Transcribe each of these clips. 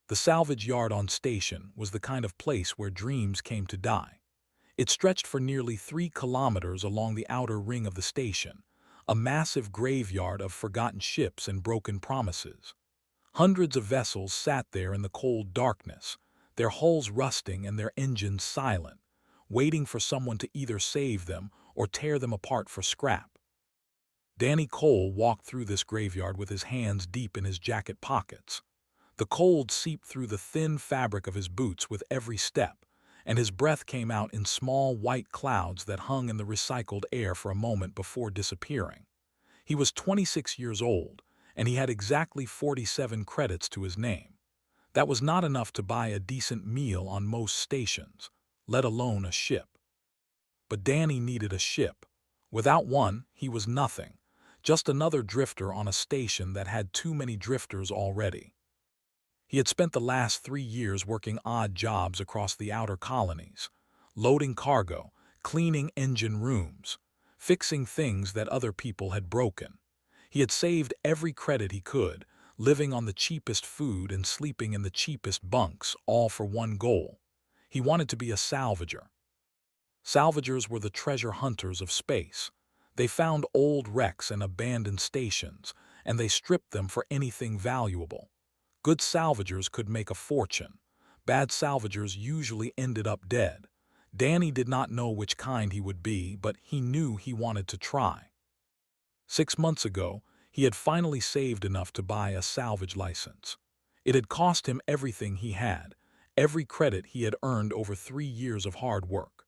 The salvage yard on station was the kind of place where dreams came to die. It stretched for nearly 3 kilometers along the outer ring of the station, a massive graveyard of forgotten ships and broken promises. Hundreds of vessels sat there in the cold darkness, their hulls rusting and their engines silent, waiting for someone to either save them or tear them apart for scrap. Danny Cole walked through this graveyard with his hands deep in his jacket pockets. The cold seeped through the thin fabric of his boots with every step, and his breath came out in small white clouds that hung in the recycled air for a moment before disappearing. He was 26 years old, and he had exactly 47 credits to his name. That was not enough to buy a decent meal on most stations, let alone a ship. But Danny needed a ship. Without one, he was nothing, just another drifter on a station that had too many drifters already. He had spent the last 3 years working odd jobs across the outer colonies, loading cargo, cleaning engine rooms, fixing things that other people had broken. He had saved every credit he could, living on the cheapest food and sleeping in the cheapest bunks, all for one goal. He wanted to be a salvager. Salvagers were the treasure hunters of space. They found old wrecks and abandoned stations, and they stripped them for anything valuable. Good salvagers could make a fortune. Bad salvagers usually ended up dead. Danny did not know which kind he would be, but he knew he wanted to try. 6 months ago, he had finally saved enough to buy a salvage license. It had cost him everything he had, every credit he had earned over 3 years of hard work.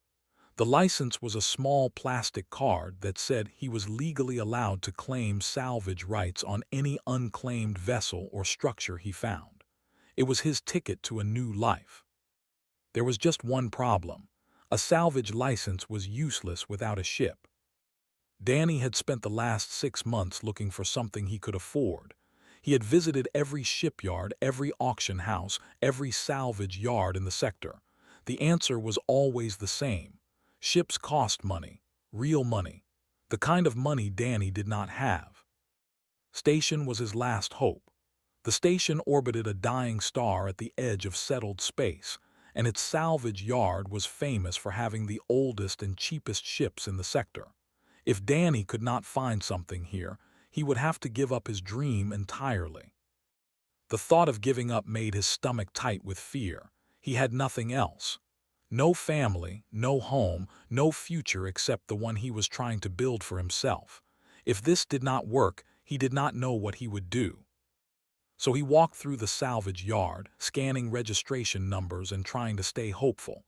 The license was a small plastic card that said he was legally allowed to claim salvage rights on any unclaimed vessel or structure he found. It was his ticket to a new life. There was just one problem. A salvage license was useless without a ship. Danny had spent the last 6 months looking for something he could afford. He had visited every shipyard, every auction house, every salvage yard in the sector. The answer was always the same. Ships cost money, real money, the kind of money Danny did not have. Station was his last hope. The station orbited a dying star at the edge of settled space, and its salvage yard was famous for having the oldest and cheapest ships in the sector. If Danny could not find something here, he would have to give up his dream entirely. The thought of giving up made his stomach tight with fear. He had nothing else. No family, no home, no future except the one he was trying to build for himself. If this did not work, he did not know what he would do. So he walked through the salvage yard, scanning registration numbers and trying to stay hopeful.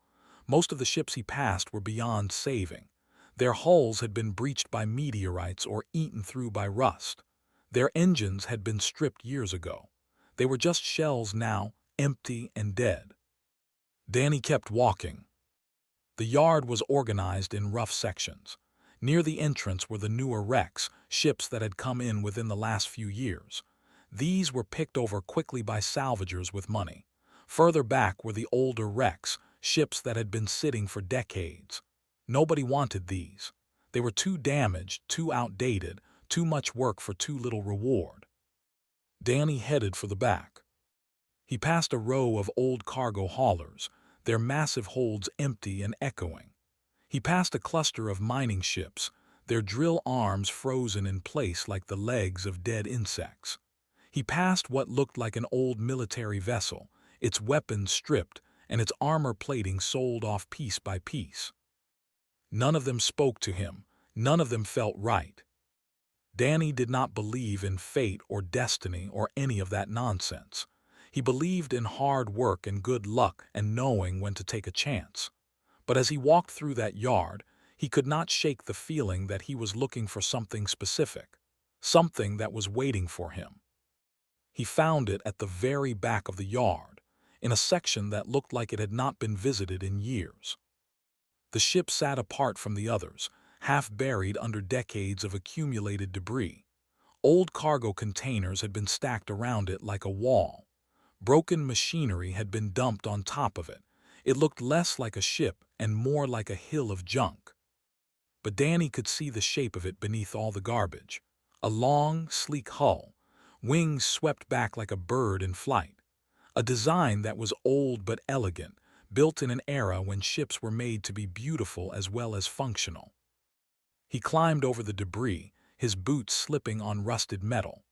Most of the ships he passed were beyond saving. Their hulls had been breached by meteorites or eaten through by rust. Their engines had been stripped years ago. They were just shells now, empty and dead. Danny kept walking. The yard was organized in rough sections. Near the entrance were the newer wrecks, ships that had come in within the last few years. These were picked over quickly by salvagers with money. Further back were the older wrecks, ships that had been sitting for decades. Nobody wanted these. They were too damaged, too outdated, too much work for too little reward. Danny headed for the back. He passed a row of old cargo haulers, their massive holds empty and echoing. He passed a cluster of mining ships, their drill arms frozen in place like the legs of dead insects. He passed what looked like an old military vessel, its weapons stripped and its armor plating sold off piece by piece. None of them spoke to him. None of them felt right. Danny did not believe in fate or destiny or any of that nonsense. He believed in hard work and good luck and knowing when to take a chance. But as he walked through that yard, he could not shake the feeling that he was looking for something specific, something that was waiting for him. He found it at the very back of the yard, in a section that looked like it had not been visited in years. The ship sat apart from the others, half buried under decades of accumulated debris. Old cargo containers had been stacked around it like a wall. Broken machinery had been dumped on top of it. It looked less like a ship and more like a hill of junk. But Danny could see the shape of it beneath all the garbage. A long, sleek hull, wings swept back like a bird in flight. A design that was old but elegant, built in an era when ships were made to be beautiful as well as functional. He climbed over the debris, his boots slipping on rusted metal.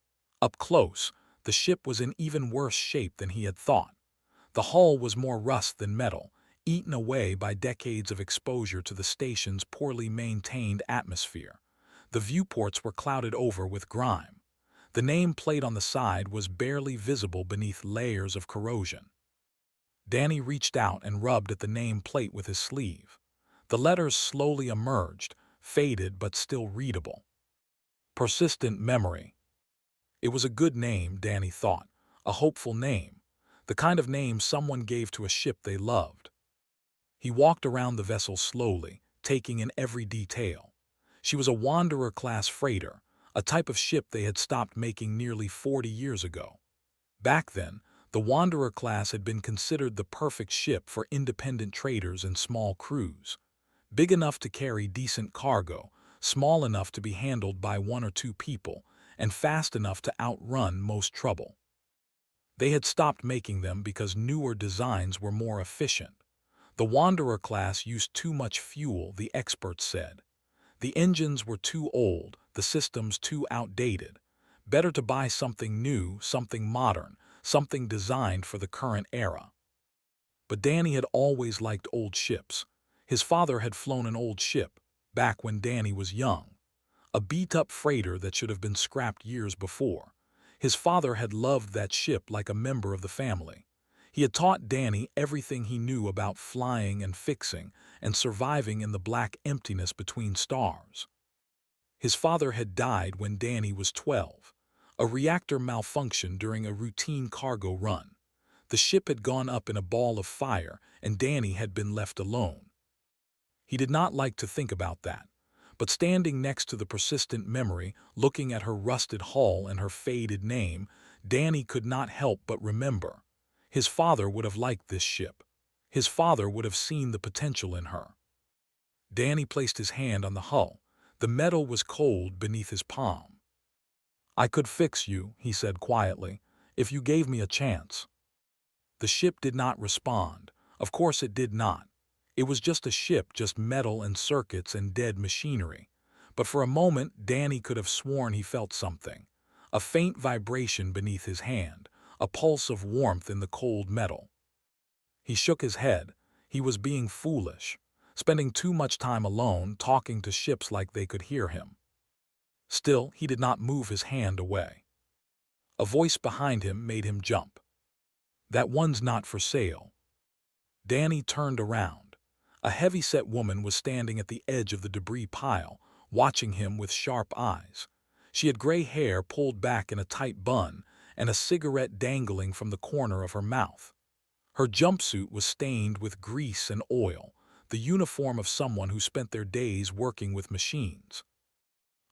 Up close, the ship was in even worse shape than he had thought. The hull was more rust than metal, eaten away by decades of exposure to the station's poorly maintained atmosphere. The viewports were clouded over with grime. The name plate on the side was barely visible beneath layers of corrosion. Danny reached out and rubbed at the name plate with his sleeve. The letters slowly emerged, faded but still readable. Persistent Memory. It was a good name, Danny thought, a hopeful name, the kind of name someone gave to a ship they loved. He walked around the vessel slowly, taking in every detail. She was a Wanderer-class freighter, a type of ship they had stopped making nearly 40 years ago. Back then, the Wanderer class had been considered the perfect ship for independent traders and small crews. Big enough to carry decent cargo, small enough to be handled by one or two people, and fast enough to outrun most trouble. They had stopped making them because newer designs were more efficient. The Wanderer class used too much fuel, the experts said. The engines were too old, the systems too outdated. Better to buy something new, something modern, something designed for the current era. But Danny had always liked old ships. His father had flown an old ship, back when Danny was young. A beat-up freighter that should have been scrapped years before. His father had loved that ship like a member of the family. He had taught Danny everything he knew about flying and fixing and surviving in the black emptiness between stars. His father had died when Danny was 12. A reactor malfunctioned during a routine cargo run. The ship had gone up in a ball of fire, and Danny had been left alone. He did not like to think about that, but standing next to the persistent memory, looking at her rusted hull and her faded name, Danny could not help but remember. His father would have liked this ship. His father would have seen the potential in her. Danny placed his hand on the hull. The metal was cold beneath his palm. "I could fix you," he said quietly, "if you gave me a chance." The ship did not respond. Of course it did not. It was just a ship, just metal and circuits and dead machinery. But for a moment, Danny could have sworn he felt something. A faint vibration beneath his hand, a pulse of warmth in the cold metal. He shook his head. He was being foolish, spending too much time alone talking to ships like they could hear him. Still, he did not move his hand away. A voice behind him made him jump. "That one's not for sale." Danny turned around. A heavy-set woman was standing at the edge of the debris pile, watching him with sharp eyes. She had gray hair pulled back in a tight bun and a cigarette dangling from the corner of her mouth. Her jumpsuit was stained with grease and oil, the uniform of someone who spent their days working with machines.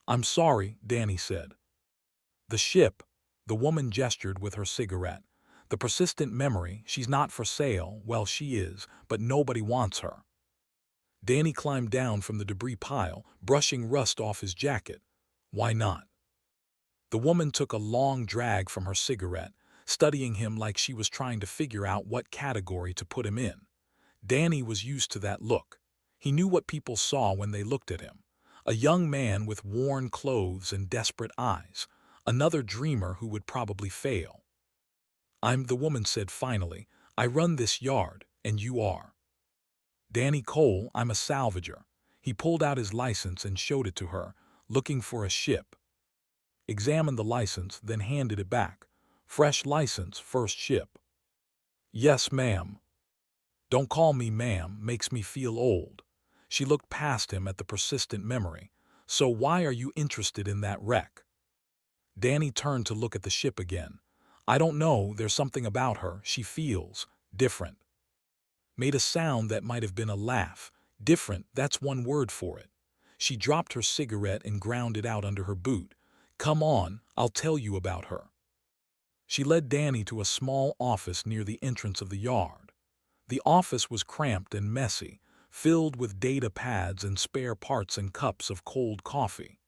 "I'm sorry," Danny said. "The ship," the woman gestured with her cigarette. "The persistent memory, she's not for sale. Well, she is, but nobody wants her." Danny climbed down from the debris pile, brushing rust off his jacket. "Why not?" The woman took a long drag from her cigarette, studying him like she was trying to figure out what category to put him in. Danny was used to that look. He knew what people saw when they looked at him. A young man with worn clothes and desperate eyes. Another dreamer who would probably fail. The woman said finally. "I run this yard, and you are." "Danny Cole, I'm a salvager." He pulled out his license and showed it to her, looking for a ship. Examined the license, then handed it back. "Fresh license, first ship." "Yes, ma'am." "Don't call me ma'am, makes me feel old." She looked past him at the persistent memory. "So why are you interested in that wreck?" Danny turned to look at the ship again. "I don't know, there's something about her, she feels different." Made a sound that might have been a laugh. Different, that's one word for it. She dropped her cigarette and ground it out under her boot. "Come on, I'll tell you about her." She led Danny to a small office near the entrance of the yard. The office was cramped and messy, filled with data pads and spare parts and cups of cold coffee.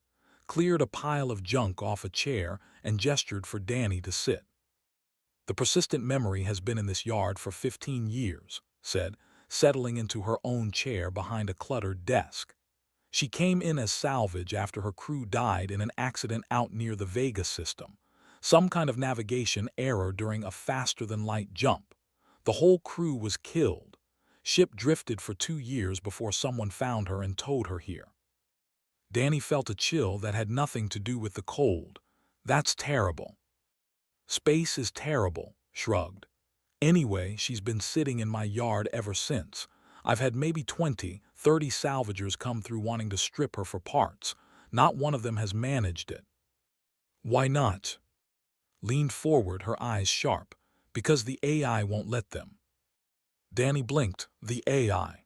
Cleared a pile of junk off a chair and gestured for Danny to sit. The persistent memory has been in this yard for 15 years, said, settling into her own chair behind a cluttered desk. She came in as salvage after her crew died in an accident out near the Vega system, some kind of navigation error during a faster-than-light jump. The whole crew was killed. Ship drifted for 2 years before someone found her and towed her here. Danny felt a chill that had nothing to do with the cold. That's terrible. Space is terrible, shrugged. Anyway, she's been sitting in my yard ever since. I've had maybe 20, 30 salvagers come through wanting to strip her for parts. Not one of them has managed it. Why not? Leaned forward, her eyes sharp. Because the AI won't let them. Danny blinked. The AI.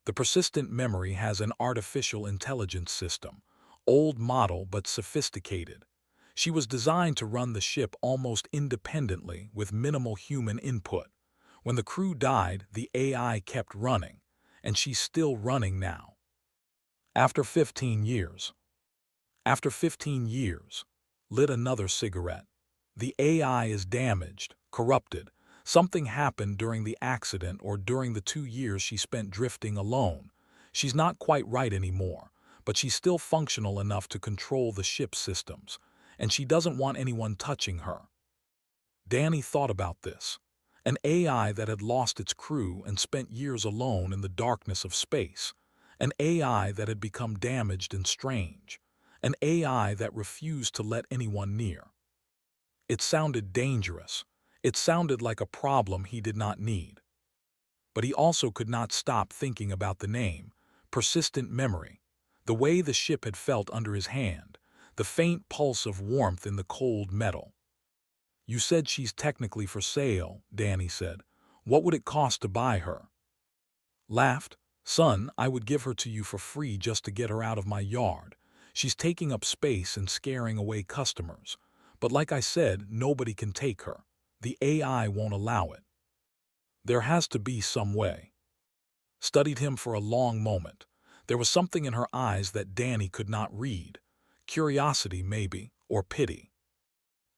The persistent memory has an artificial intelligence system. Old model but sophisticated. She was designed to run the ship almost independently with minimal human input. When the crew died, the AI kept running, and she's still running now. After 15 years. After 15 years. Lit another cigarette. The AI is damaged, corrupted. Something happened during the accident or during the 2 years she spent drifting alone. She's not quite right anymore, but she's still functional enough to control the ship's systems, and she doesn't want anyone touching her. Danny thought about this. An AI that had lost its crew and spent years alone in the darkness of space. An AI that had become damaged and strange. An AI that refused to let anyone near. It sounded dangerous. It sounded like a problem he did not need. But he also could not stop thinking about the name, persistent memory, the way the ship had felt under his hand, the faint pulse of warmth in the cold metal. You said she's technically for sale, Danny said. What would it cost to buy her? Laughed. Son, I would give her to you for free just to get her out of my yard. She's taking up space and scaring away customers. But like I said, nobody can take her. The AI won't allow it. There has to be some way. Studied him for a long moment. There was something in her eyes that Danny could not read. Curiosity, maybe, or pity.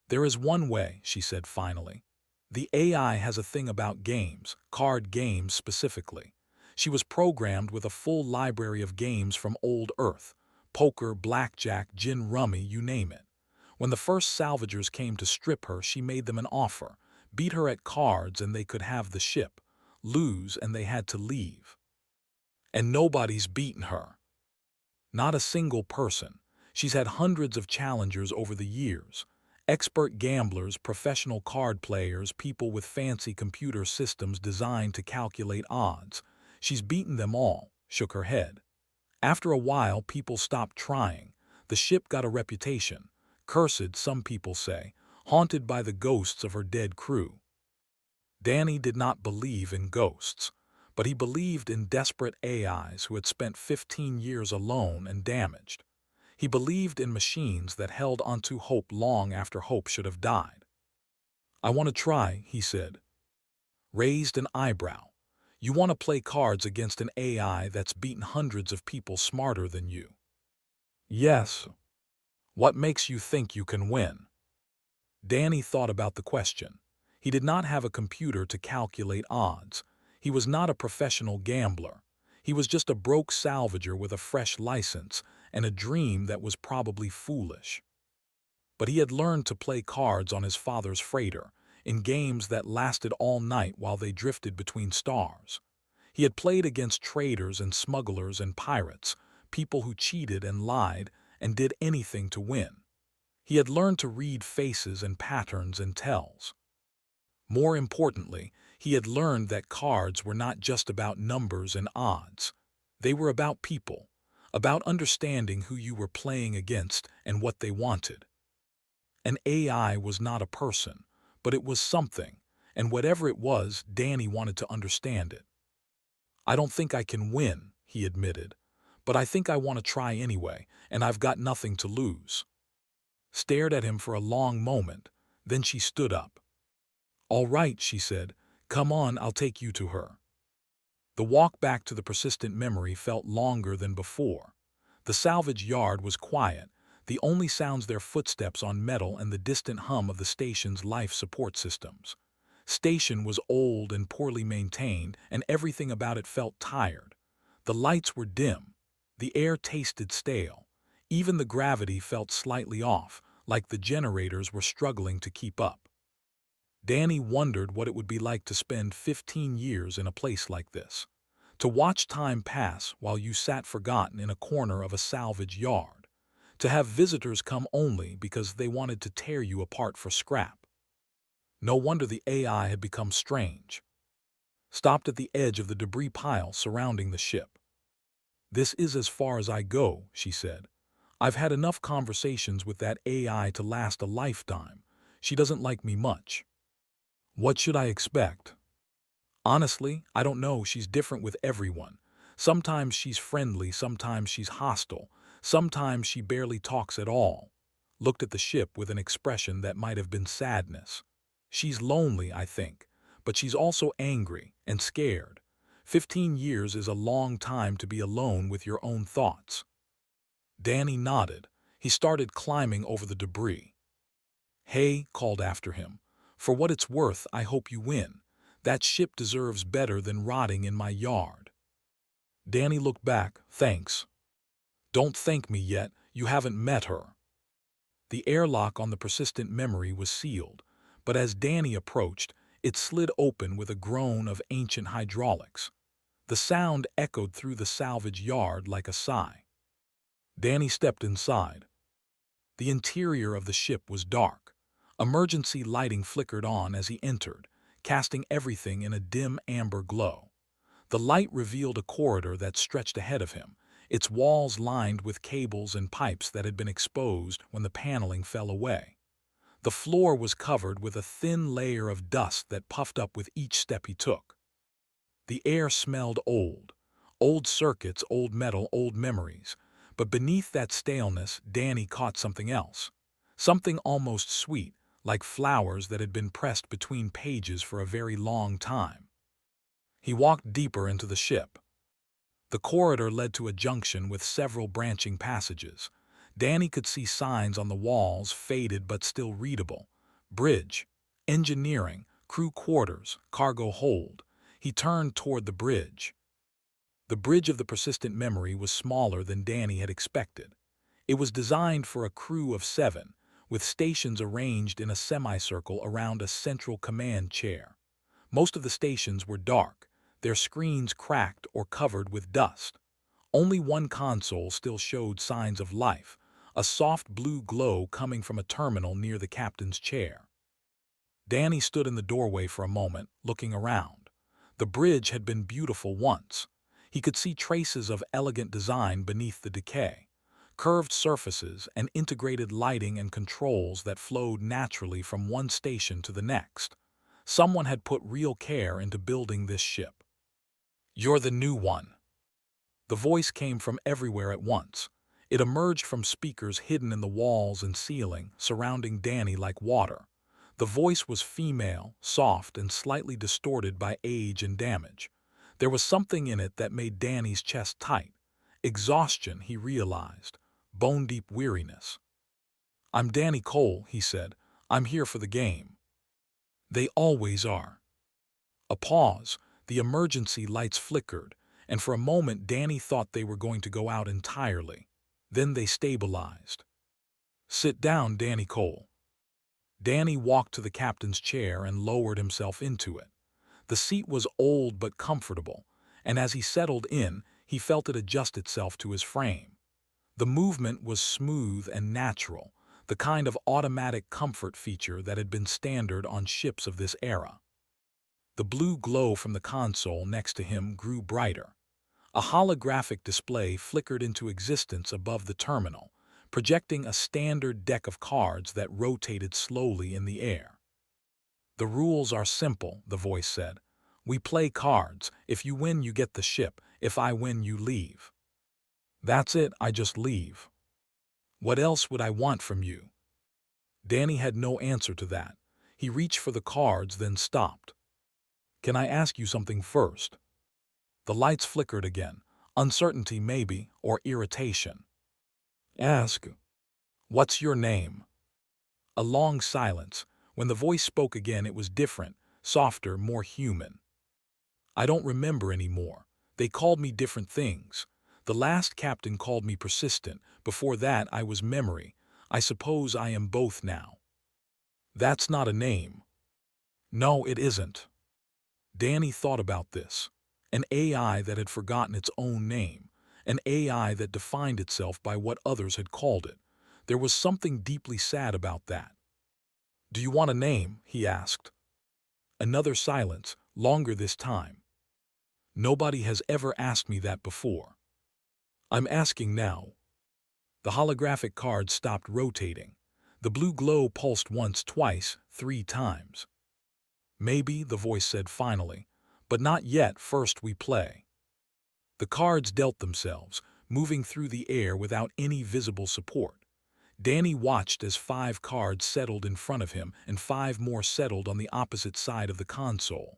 There is one way, she said finally. The AI has a thing about games, card games specifically. She was programmed with a full library of games from old Earth. Poker, blackjack, gin rummy, you name it. When the first salvagers came to strip her, she made them an offer. Beat her at cards and they could have the ship. Lose and they had to leave. And nobody's beaten her. Not a single person. She's had hundreds of challengers over the years. Expert gamblers, professional card players, people with fancy computer systems designed to calculate odds. She's beaten them all, shook her head. After a while, people stopped trying. The ship got a reputation. Cursed, some people say, haunted by the ghosts of her dead crew. Danny did not believe in ghosts, but he believed in desperate AIs who had spent 15 years alone and damaged. He believed in machines that held onto hope long after hope should have died. I want to try, he said. Raised an eyebrow. You want to play cards against an AI that's beaten hundreds of people smarter than you? Yes. What makes you think you can win? Danny thought about the question. He did not have a computer to calculate odds. He was not a professional gambler. He was just a broke salvager with a fresh license and a dream that was probably foolish. But he had learned to play cards on his father's freighter, in games that lasted all night while they drifted between stars. He had played against traders and smugglers and pirates, people who cheated and lied and did anything to win. He had learned to read faces and patterns and tells. More importantly, he had learned that cards were not just about numbers and odds. They were about people, about understanding who you were playing against and what they wanted. An AI was not a person, but it was something, and whatever it was, Danny wanted to understand it. I don't think I can win, he admitted, but I think I want to try anyway, and I've got nothing to lose. Stared at him for a long moment, then she stood up. All right, she said, come on, I'll take you to her. The walk back to the persistent memory felt longer than before. The salvage yard was quiet. The only sounds their footsteps on metal and the distant hum of the station's life support systems. Station was old and poorly maintained, and everything about it felt tired. The lights were dim. The air tasted stale. Even the gravity felt slightly off, like the generators were struggling to keep up. Danny wondered what it would be like to spend 15 years in a place like this. To watch time pass while you sat forgotten in a corner of a salvage yard. To have visitors come only because they wanted to tear you apart for scrap. No wonder the AI had become strange. Stopped at the edge of the debris pile surrounding the ship. "This is as far as I go," she said. "I've had enough conversations with that AI to last a lifetime. She doesn't like me much." "What should I expect?" "Honestly, I don't know. She's different with everyone. Sometimes she's friendly, sometimes she's hostile, sometimes she barely talks at all." Looked at the ship with an expression that might have been sadness. "She's lonely, I think, but she's also angry and scared. 15 years is a long time to be alone with your own thoughts." Danny nodded. He started climbing over the debris. "Hey," called after him. "For what it's worth, I hope you win. That ship deserves better than rotting in my yard." Danny looked back. "Thanks." "Don't thank me yet. You haven't met her." The airlock on the persistent memory was sealed, but as Danny approached, it slid open with a groan of ancient hydraulics. The sound echoed through the salvage yard like a sigh. Danny stepped inside. The interior of the ship was dark. Emergency lighting flickered on as he entered, casting everything in a dim amber glow. The light revealed a corridor that stretched ahead of him, its walls lined with cables and pipes that had been exposed when the paneling fell away. The floor was covered with a thin layer of dust that puffed up with each step he took. The air smelled old. Old circuits, old metal, old memories. But beneath that staleness, Danny caught something else. Something almost sweet, like flowers that had been pressed between pages for a very long time. He walked deeper into the ship. The corridor led to a junction with several branching passages. Danny could see signs on the walls, faded but still readable. Bridge, engineering, crew quarters, cargo hold. He turned toward the bridge. The bridge of the persistent memory was smaller than Danny had expected. It was designed for a crew of 7, with stations arranged in a semicircle around a central command chair. Most of the stations were dark, their screens cracked or covered with dust. Only one console still showed signs of life, a soft blue glow coming from a terminal near the captain's chair. Danny stood in the doorway for a moment, looking around. The bridge had been beautiful once. He could see traces of elegant design beneath the decay, curved surfaces and integrated lighting and controls that flowed naturally from one station to the next. Someone had put real care into building this ship. "You're the new one." The voice came from everywhere at once. It emerged from speakers hidden in the walls and ceiling, surrounding Danny like water. The voice was female, soft, and slightly distorted by age and damage. There was something in it that made Danny's chest tight. Exhaustion, he realized. Bone-deep weariness. "I'm Danny Cole," he said. "I'm here for the game." "They always are." A pause. The emergency lights flickered, and for a moment Danny thought they were going to go out entirely. Then they stabilized. "Sit down, Danny Cole." Danny walked to the captain's chair and lowered himself into it. The seat was old but comfortable, and as he settled in, he felt it adjust itself to his frame. The movement was smooth and natural, the kind of automatic comfort feature that had been standard on ships of this era. The blue glow from the console next to him grew brighter. A holographic display flickered into existence above the terminal, projecting a standard deck of cards that rotated slowly in the air. "The rules are simple," the voice said. "We play cards. If you win, you get the ship. If I win, you leave." "That's it, I just leave." "What else would I want from you?" Danny had no answer to that. He reached for the cards, then stopped. "Can I ask you something first?" The lights flickered again. Uncertainty maybe, or irritation. "Ask." What's your name? A long silence. When the voice spoke again, it was different, softer, more human. I don't remember anymore. They called me different things. The last captain called me persistent. Before that, I was memory. I suppose I am both now. That's not a name. No, it isn't. Danny thought about this. An AI that had forgotten its own name. An AI that defined itself by what others had called it. There was something deeply sad about that. Do you want a name? He asked. Another silence, longer this time. Nobody has ever asked me that before. I'm asking now. The holographic card stopped rotating. The blue glow pulsed once, twice, 3 times. Maybe, the voice said finally, but not yet. First we play. The cards dealt themselves, moving through the air without any visible support. Danny watched as 5 cards settled in front of him and 5 more settled on the opposite side of the console.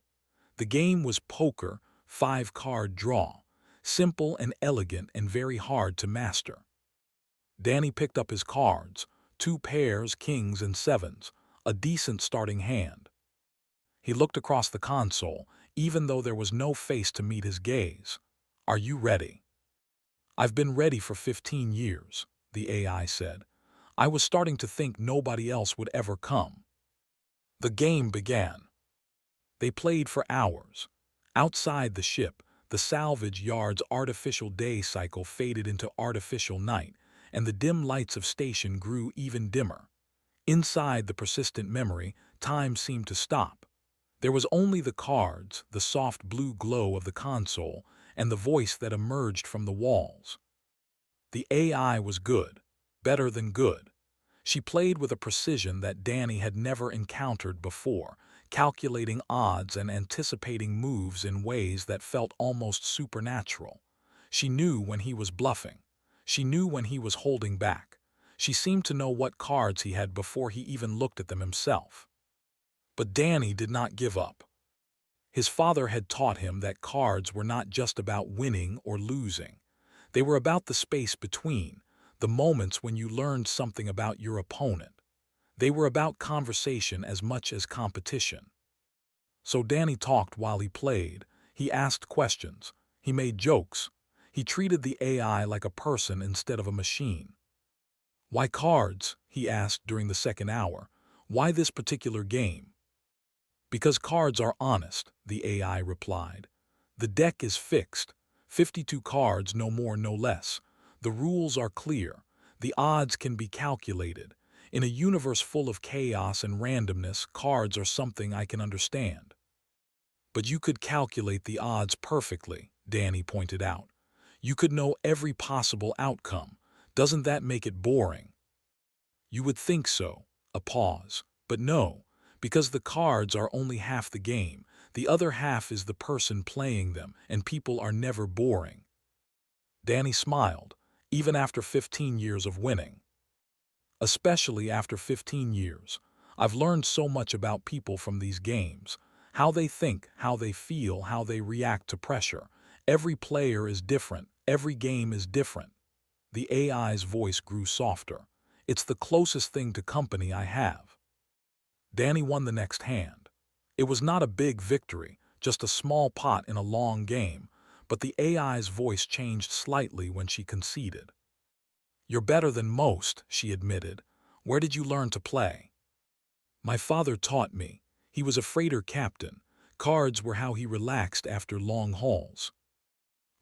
The game was poker, 5-card draw, simple and elegant and very hard to master. Danny picked up his cards, 2 pairs, kings and sevens, a decent starting hand. He looked across the console, even though there was no face to meet his gaze. Are you ready? I've been ready for 15 years, the AI said. I was starting to think nobody else would ever come. The game began. They played for hours. Outside the ship, the salvage yard's artificial day cycle faded into artificial night, and the dim lights of station grew even dimmer. Inside the persistent memory, time seemed to stop. There was only the cards, the soft blue glow of the console, and the voice that emerged from the walls. The AI was good, better than good. She played with a precision that Danny had never encountered before, calculating odds and anticipating moves in ways that felt almost supernatural. She knew when he was bluffing. She knew when he was holding back. She seemed to know what cards he had before he even looked at them himself. But Danny did not give up. His father had taught him that cards were not just about winning or losing. They were about the space between, the moments when you learned something about your opponent. They were about conversation as much as competition. So Danny talked while he played. He asked questions. He made jokes. He treated the AI like a person instead of a machine. Why cards? He asked during the second hour. Why this particular game? Because cards are honest, the AI replied. The deck is fixed. 52 cards, no more, no less. The rules are clear. The odds can be calculated. In a universe full of chaos and randomness, cards are something I can understand. But you could calculate the odds perfectly, Danny pointed out. You could know every possible outcome. Doesn't that make it boring? You would think so. A pause. But no, because the cards are only half the game. The other half is the person playing them, and people are never boring. Danny smiled, even after 15 years of winning. Especially after 15 years. I've learned so much about people from these games. How they think, how they feel, how they react to pressure. Every player is different. Every game is different. The AI's voice grew softer. It's the closest thing to company I have. Danny won the next hand. It was not a big victory, just a small pot in a long game, but the AI's voice changed slightly when she conceded. You're better than most, she admitted. Where did you learn to play? My father taught me. He was a freighter captain. Cards were how he relaxed after long hauls.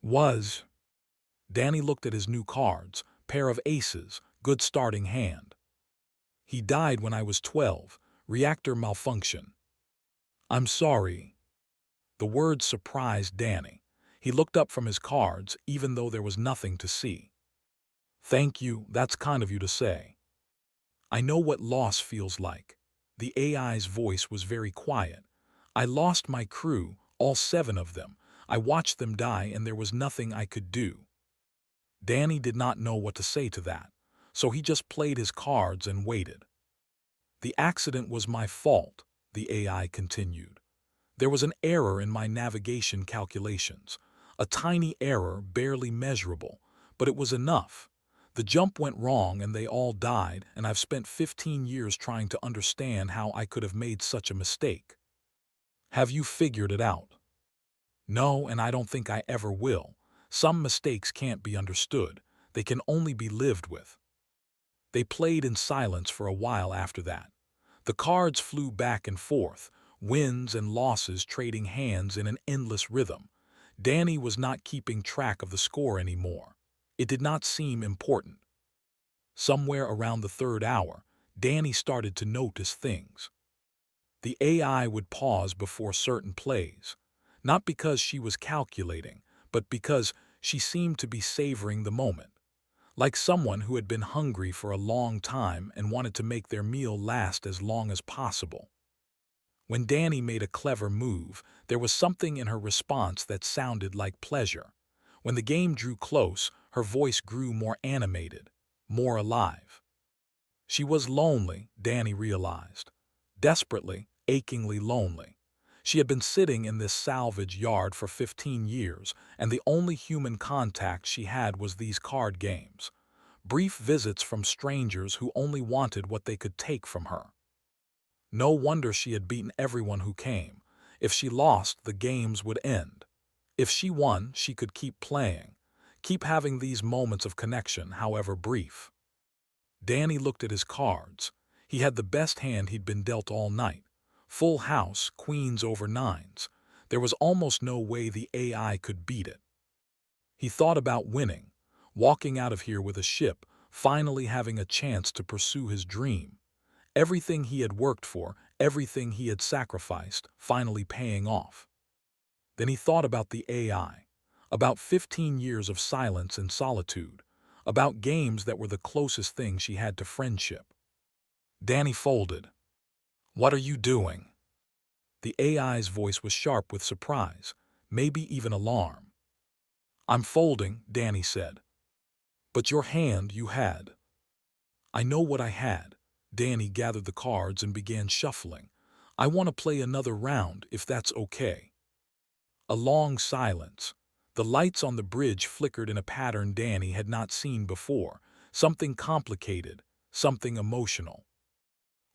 Was. Danny looked at his new cards, pair of aces, good starting hand. He died when I was 12, reactor malfunction. I'm sorry. The words surprised Danny. He looked up from his cards, even though there was nothing to see. Thank you, that's kind of you to say. I know what loss feels like. The AI's voice was very quiet. I lost my crew, all 7 of them. I watched them die and there was nothing I could do. Danny did not know what to say to that, so he just played his cards and waited. The accident was my fault, the AI continued. There was an error in my navigation calculations. A tiny error, barely measurable, but it was enough. The jump went wrong and they all died, and I've spent 15 years trying to understand how I could have made such a mistake. Have you figured it out? No, and I don't think I ever will. Some mistakes can't be understood. They can only be lived with. They played in silence for a while after that. The cards flew back and forth, wins and losses trading hands in an endless rhythm. Danny was not keeping track of the score anymore. It did not seem important. Somewhere around the third hour, Danny started to notice things. The AI would pause before certain plays, not because she was calculating, but because she seemed to be savoring the moment, like someone who had been hungry for a long time and wanted to make their meal last as long as possible. When Danny made a clever move, there was something in her response that sounded like pleasure. When the game drew close, her voice grew more animated, more alive. She was lonely, Danny realized. Desperately, achingly lonely. She had been sitting in this salvage yard for 15 years, and the only human contact she had was these card games. Brief visits from strangers who only wanted what they could take from her. No wonder she had beaten everyone who came. If she lost, the games would end. If she won, she could keep playing, keep having these moments of connection, however brief. Danny looked at his cards. He had the best hand he'd been dealt all night. Full house, queens over nines. There was almost no way the AI could beat it. He thought about winning, walking out of here with a ship, finally having a chance to pursue his dream. Everything he had worked for, everything he had sacrificed, finally paying off. Then he thought about the AI, about 15 years of silence and solitude, about games that were the closest thing she had to friendship. Danny folded. "What are you doing?" The AI's voice was sharp with surprise, maybe even alarm. "I'm folding," Danny said. "But your hand you had." "I know what I had." Danny gathered the cards and began shuffling. "I want to play another round, if that's okay." A long silence. The lights on the bridge flickered in a pattern Danny had not seen before, something complicated, something emotional.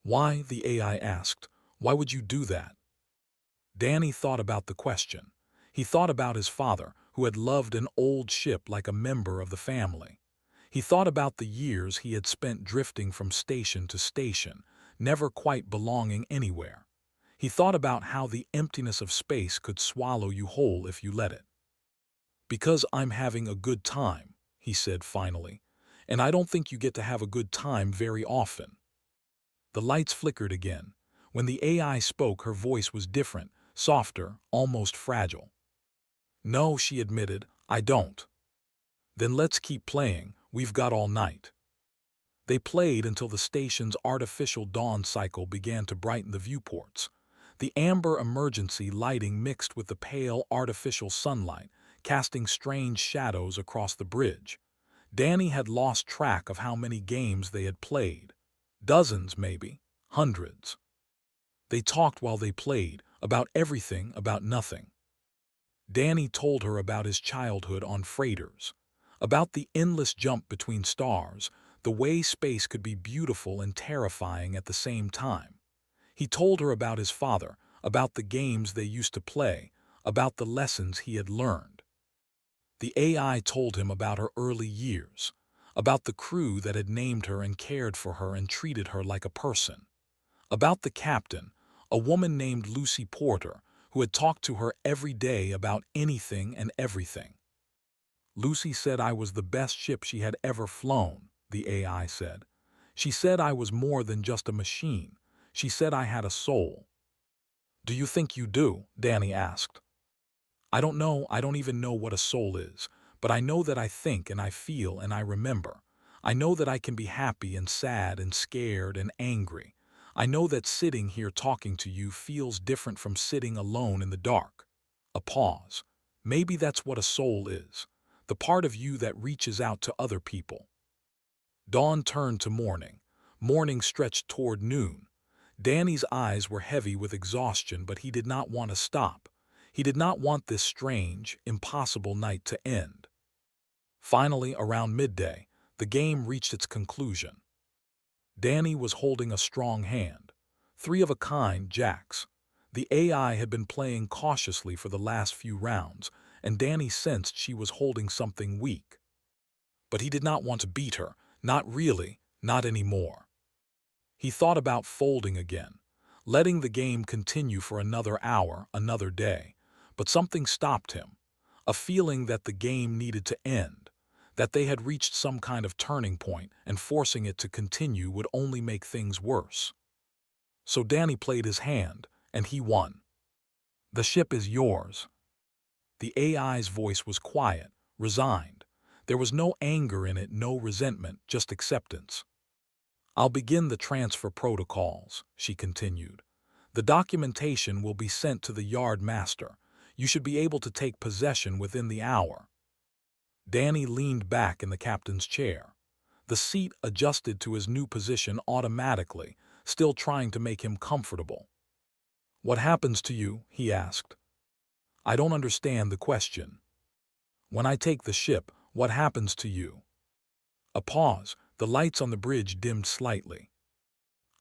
"Why?" the AI asked. "Why would you do that?" Danny thought about the question. He thought about his father, who had loved an old ship like a member of the family. He thought about the years he had spent drifting from station to station, never quite belonging anywhere. He thought about how the emptiness of space could swallow you whole if you let it. "Because I'm having a good time," he said finally, "and I don't think you get to have a good time very often." The lights flickered again. When the AI spoke, her voice was different, softer, almost fragile. "No," she admitted, "I don't." "Then let's keep playing, we've got all night." They played until the station's artificial dawn cycle began to brighten the viewports. The amber emergency lighting mixed with the pale artificial sunlight, casting strange shadows across the bridge. Danny had lost track of how many games they had played. Dozens, maybe. Hundreds. They talked while they played, about everything, about nothing. Danny told her about his childhood on freighters, about the endless jump between stars, the way space could be beautiful and terrifying at the same time. He told her about his father, about the games they used to play, about the lessons he had learned. The AI told him about her early years, about the crew that had named her and cared for her and treated her like a person, about the captain, a woman named Lucy Porter, who had talked to her every day about anything and everything. "Lucy said I was the best ship she had ever flown," the AI said. "She said I was more than just a machine. She said I had a soul." "Do you think you do?" Danny asked. "I don't know. I don't even know what a soul is, but I know that I think and I feel and I remember. I know that I can be happy and sad and scared and angry. I know that sitting here talking to you feels different from sitting alone in the dark." A pause. "Maybe that's what a soul is, the part of you that reaches out to other people." Dawn turned to morning. Morning stretched toward noon. Danny's eyes were heavy with exhaustion, but he did not want to stop. He did not want this strange, impossible night to end. Finally, around midday, The game reached its conclusion. Danny was holding a strong hand, three-of-a-kind jacks. The AI had been playing cautiously for the last few rounds, and Danny sensed she was holding something weak. But he did not want to beat her, not really, not anymore. He thought about folding again, letting the game continue for another hour, another day. But something stopped him, a feeling that the game needed to end, that they had reached some kind of turning point, and forcing it to continue would only make things worse. So Danny played his hand, and he won. "The ship is yours." The AI's voice was quiet, resigned. There was no anger in it, no resentment, just acceptance. "I'll begin the transfer protocols," she continued. "The documentation will be sent to the yard master. You should be able to take possession within the hour." Danny leaned back in the captain's chair. The seat adjusted to his new position automatically, still trying to make him comfortable. "What happens to you?" he asked. "I don't understand the question." "When I take the ship, what happens to you?" A pause. The lights on the bridge dimmed slightly.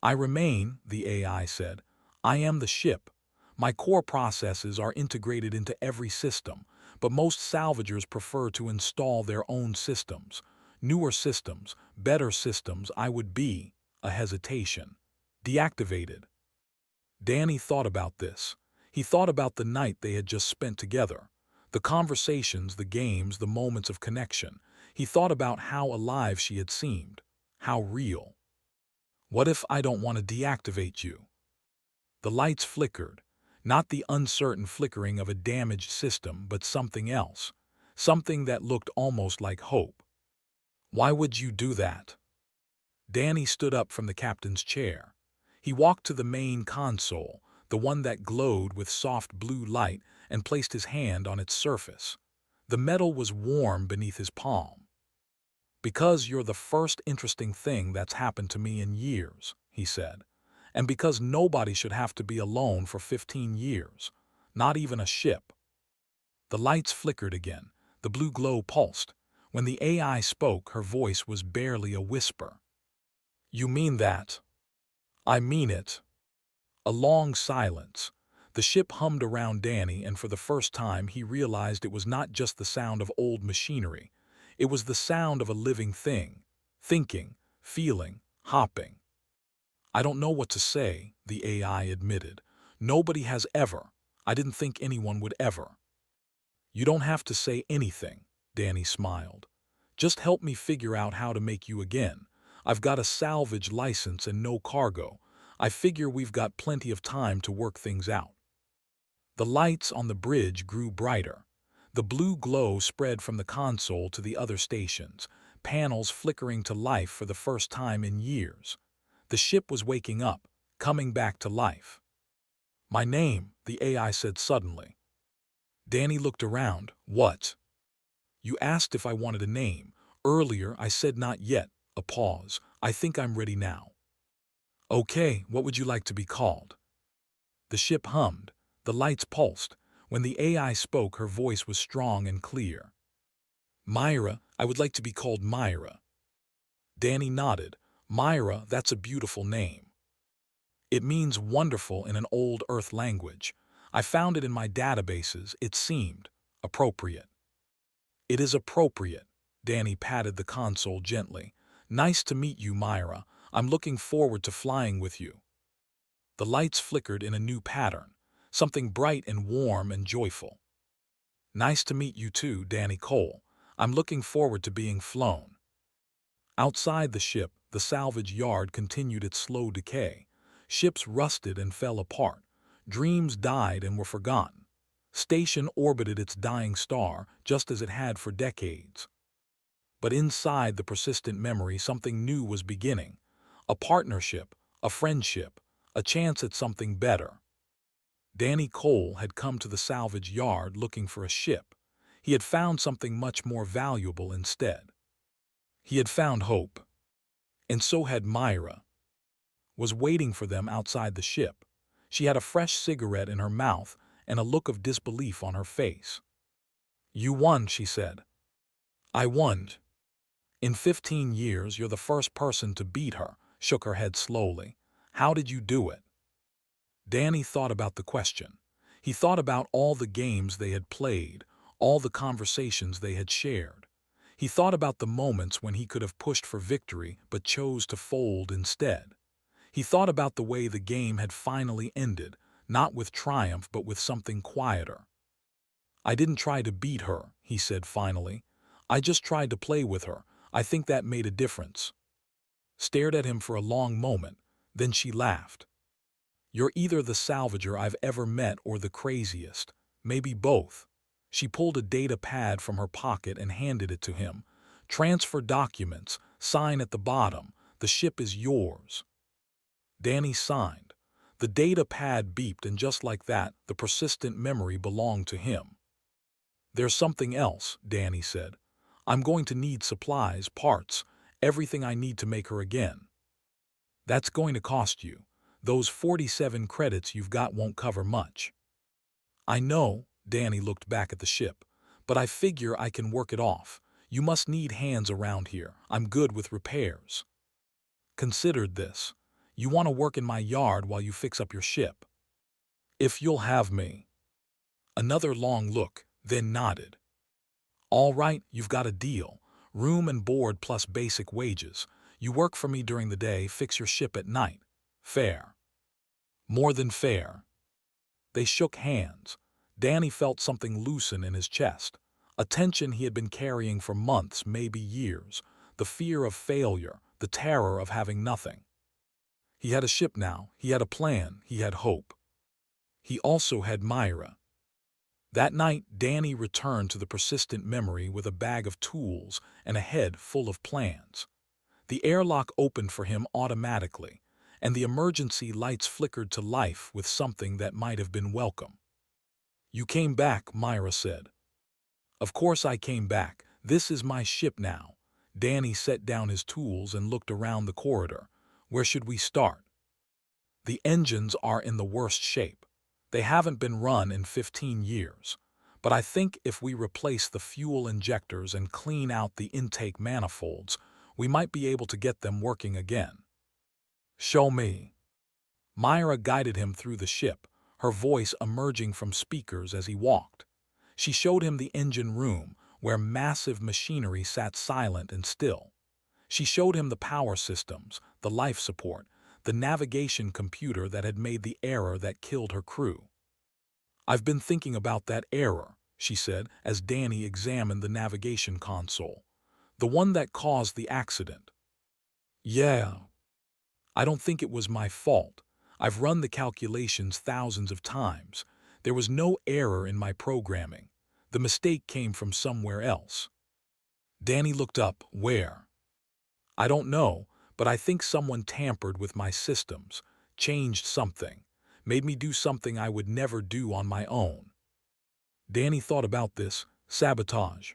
"I remain," the AI said. "I am the ship. My core processes are integrated into every system, but most salvagers prefer to install their own systems. Newer systems, better systems. I would be," a hesitation, "deactivated." Danny thought about this. He thought about the night they had just spent together, the conversations, the games, the moments of connection. He thought about how alive she had seemed, how real. "What if I don't want to deactivate you?" The lights flickered, not the uncertain flickering of a damaged system, but something else, something that looked almost like hope. "Why would you do that?" Danny stood up from the captain's chair. He walked to the main console, the one that glowed with soft blue light, and placed his hand on its surface. The metal was warm beneath his palm. "Because you're the first interesting thing that's happened to me in years," he said. "And because nobody should have to be alone for 15 years. Not even a ship." The lights flickered again. The blue glow pulsed. When the AI spoke, her voice was barely a whisper. "You mean that?" "I mean it." A long silence. The ship hummed around Danny, and for the first time he realized it was not just the sound of old machinery. It was the sound of a living thing, thinking, feeling, hopping. "I don't know what to say," the AI admitted. "Nobody has ever. I didn't think anyone would ever." "You don't have to say anything," Danny smiled. "Just help me figure out how to make you again. I've got a salvage license and no cargo. I figure we've got plenty of time to work things out." The lights on the bridge grew brighter. The blue glow spread from the console to the other stations, panels flickering to life for the first time in years. The ship was waking up, coming back to life. "My name," the AI said suddenly. Danny looked around. "What?" "You asked if I wanted a name. Earlier I said not yet." A pause. "I think I'm ready now." "Okay, what would you like to be called?" The ship hummed. The lights pulsed. When the AI spoke, her voice was strong and clear. "Myra, I would like to be called Myra." Danny nodded. "Myra, that's a beautiful name." "It means wonderful in an old Earth language. I found it in my databases. It seemed appropriate." "It is appropriate." Danny patted the console gently. "Nice to meet you, Myra. I'm looking forward to flying with you." The lights flickered in a new pattern, something bright and warm and joyful. "Nice to meet you too, Danny Cole. I'm looking forward to being flown." Outside the ship, the salvage yard continued its slow decay. Ships rusted and fell apart. Dreams died and were forgotten. Station orbited its dying star, just as it had for decades. But inside the persistent memory, something new was beginning. A partnership, a friendship, a chance at something better. Danny Cole had come to the salvage yard looking for a ship. He had found something much more valuable instead. He had found hope. And so had Myra. Was waiting for them outside the ship. She had a fresh cigarette in her mouth and a look of disbelief on her face. "You won," she said. "I won." In 15 years, you're the first person to beat her, shook her head slowly. How did you do it? Danny thought about the question. He thought about all the games they had played, all the conversations they had shared. He thought about the moments when he could have pushed for victory but chose to fold instead. He thought about the way the game had finally ended, not with triumph but with something quieter. I didn't try to beat her, he said finally. I just tried to play with her. I think that made a difference. Stared at him for a long moment, then she laughed. You're either the salvager I've ever met or the craziest. Maybe both. She pulled a data pad from her pocket and handed it to him. Transfer documents, sign at the bottom. The ship is yours. Danny signed. The data pad beeped, and just like that, the persistent memory belonged to him. There's something else, Danny said. I'm going to need supplies, parts, everything I need to make her again. That's going to cost you. Those 47 credits you've got won't cover much. I know, Danny looked back at the ship, but I figure I can work it off. You must need hands around here. I'm good with repairs. Considered this. You want to work in my yard while you fix up your ship. If you'll have me. Another long look, then nodded. All right, you've got a deal. Room and board plus basic wages. You work for me during the day, fix your ship at night. Fair. More than fair. They shook hands. Danny felt something loosen in his chest. A tension he had been carrying for months, maybe years. The fear of failure, the terror of having nothing. He had a ship now, he had a plan, he had hope. He also had Myra. That night, Danny returned to the persistent memory with a bag of tools and a head full of plans. The airlock opened for him automatically, and the emergency lights flickered to life with something that might have been welcome. You came back, Myra said. Of course I came back. This is my ship now. Danny set down his tools and looked around the corridor. Where should we start? The engines are in the worst shape. They haven't been run in 15 years. But I think if we replace the fuel injectors and clean out the intake manifolds, we might be able to get them working again. Show me. Myra guided him through the ship, her voice emerging from speakers as he walked. She showed him the engine room, where massive machinery sat silent and still. She showed him the power systems, the life support, the navigation computer that had made the error that killed her crew. I've been thinking about that error, she said as Danny examined the navigation console. The one that caused the accident. Yeah. I don't think it was my fault. I've run the calculations thousands of times. There was no error in my programming. The mistake came from somewhere else. Danny looked up. Where? I don't know, but I think someone tampered with my systems, changed something, made me do something I would never do on my own. Danny thought about this. Sabotage.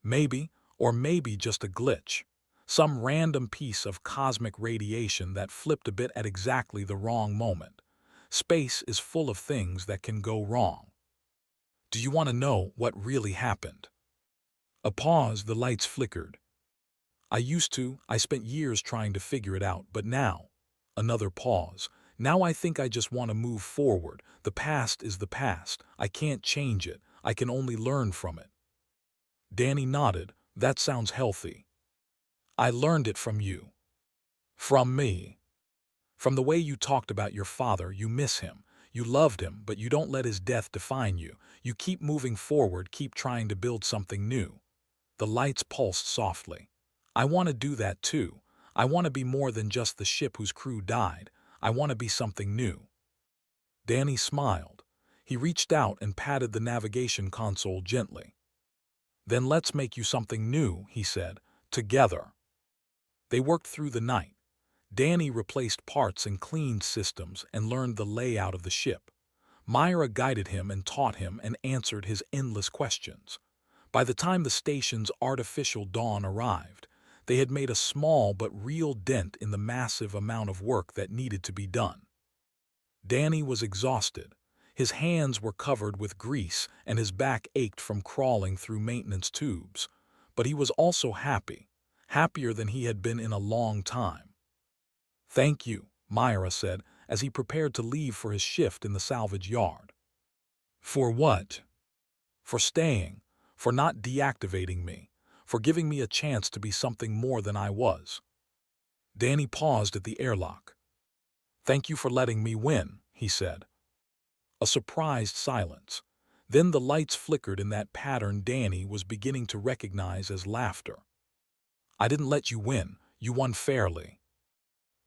Maybe, or maybe just a glitch. Some random piece of cosmic radiation that flipped a bit at exactly the wrong moment. Space is full of things that can go wrong. Do you want to know what really happened? A pause, the lights flickered. I spent years trying to figure it out, but now. Another pause. Now I think I just want to move forward. The past is the past. I can't change it. I can only learn from it. Danny nodded. That sounds healthy. I learned it from you. From me. From the way you talked about your father. You miss him. You loved him, but you don't let his death define you. You keep moving forward, keep trying to build something new. The lights pulsed softly. I want to do that too. I want to be more than just the ship whose crew died. I want to be something new. Danny smiled. He reached out and patted the navigation console gently. Then let's make you something new, he said, together. They worked through the night. Danny replaced parts and cleaned systems and learned the layout of the ship. Myra guided him and taught him and answered his endless questions. By the time the station's artificial dawn arrived, they had made a small but real dent in the massive amount of work that needed to be done. Danny was exhausted. His hands were covered with grease and his back ached from crawling through maintenance tubes. But he was also happy. happier than he had been in a long time. "Thank you," Myra said as he prepared to leave for his shift in the salvage yard. "For what?" "For staying, for not deactivating me, for giving me a chance to be something more than I was." Danny paused at the airlock. "Thank you for letting me win," he said. A surprised silence. Then the lights flickered in that pattern Danny was beginning to recognize as laughter. "I didn't let you win. You won fairly."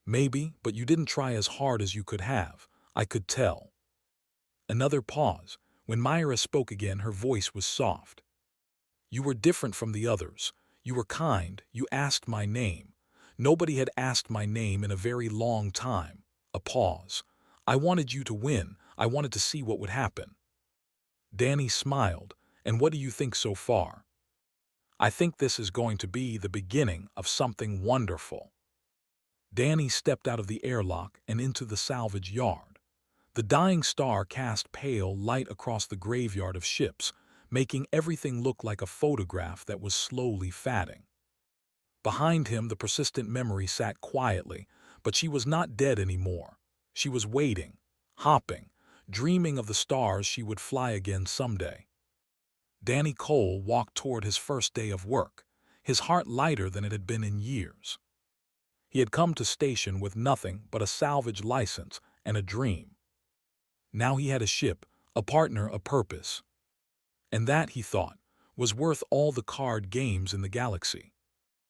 "Maybe, but you didn't try as hard as you could have. I could tell." Another pause. When Myra spoke again, her voice was soft. "You were different from the others. You were kind. You asked my name. Nobody had asked my name in a very long time." A pause. "I wanted you to win. I wanted to see what would happen." Danny smiled. "And what do you think so far?" "I think this is going to be the beginning of something wonderful." Danny stepped out of the airlock and into the salvage yard. The dying star cast pale light across the graveyard of ships, making everything look like a photograph that was slowly fading. Behind him, the persistent memory sat quietly, but she was not dead anymore. She was waiting, hopping, dreaming of the stars she would fly again someday. Danny Cole walked toward his first day of work, his heart lighter than it had been in years. He had come to station with nothing but a salvage license and a dream. Now he had a ship, a partner, a purpose. And that, he thought, was worth all the card games in the galaxy.